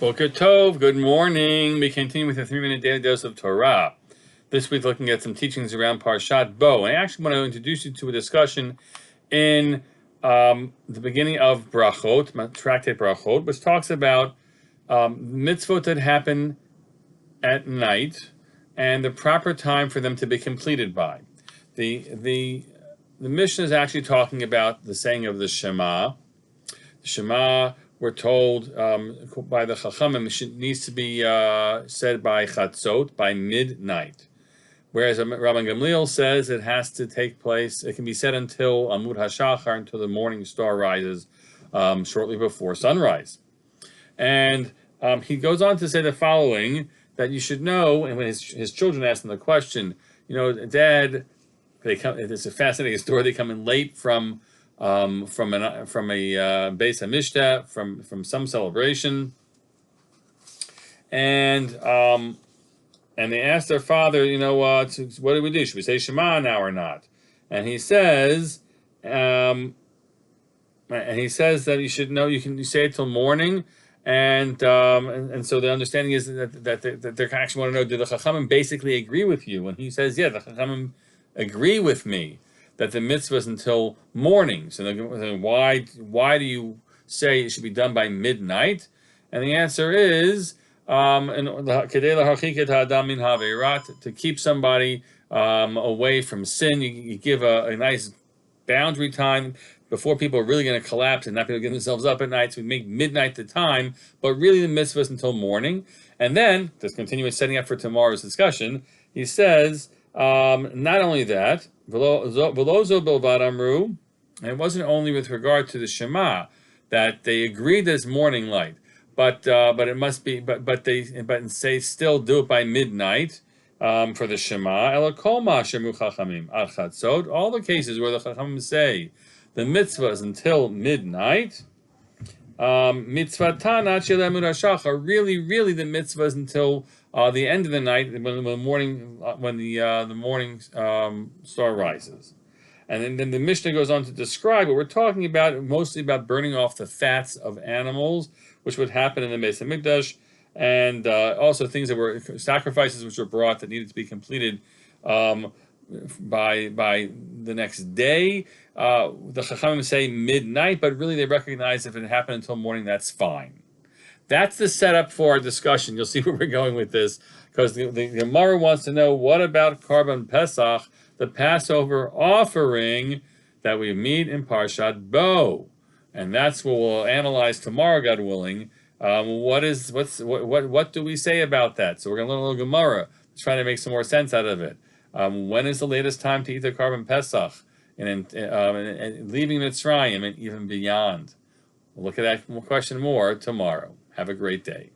Boker Tov, good morning. We continue with a 3-minute daily dose of Torah. This week, looking at some teachings around Parshat Bo. I actually want to introduce you to a discussion in the beginning of Brachot, Tractate Brachot, which talks about mitzvot that happen at night and the proper time for them to be completed by. The Mishnah is actually talking about the saying of the Shema. The Shema, we're told by the Chachamim, needs to be said by Chatzot, by midnight. Whereas Rabban Gamliel says it has to take place, it can be said until Amud HaShachar, until the morning star rises, shortly before sunrise. And he goes on to say the following, that you should know, and when his children ask him the question, Dad, it's a fascinating story, they come in late from a Beis Hamishta, from some celebration, and they ask their father, what do we do? Should we say Shema now or not? And he says, that you should know you say it till morning, and so the understanding is that they actually want to know, do the Chachamim basically agree with you? And he says, yeah, the Chachamim agree with me that the mitzvah is until morning. So why do you say it should be done by midnight? And the answer is to keep somebody away from sin. You give a nice boundary time before people are really going to collapse and not be able to get themselves up at night. So we make midnight the time, but really the mitzvah is until morning. And then, just continuing setting up for tomorrow's discussion, he says, not only that, and it wasn't only with regard to the Shema that they agreed that it's morning light, but it must be, but say still do it by midnight for the Shema. All the cases where the Chachamim say the mitzvah is until midnight, mitzvatan really the mitzvah is until the end of the night, when the morning star rises. And then the Mishnah goes on to describe what we're talking about, mostly about burning off the fats of animals, which would happen in the Beis Hamikdash, and also things that were sacrifices which were brought that needed to be completed by the next day. The Chachamim say midnight, but really they recognize if it happened until morning, that's fine. That's the setup for our discussion. You'll see where we're going with this, because the Gemara wants to know, what about Karban Pesach, the Passover offering that we meet in Parshat Bo? And that's what we'll analyze tomorrow, God willing. What do we say about that? So we're going to learn a little Gemara, trying to make some more sense out of it. When is the latest time to eat the Karban Pesach? And leaving Mitzrayim and even beyond. We'll look at that question more tomorrow. Have a great day.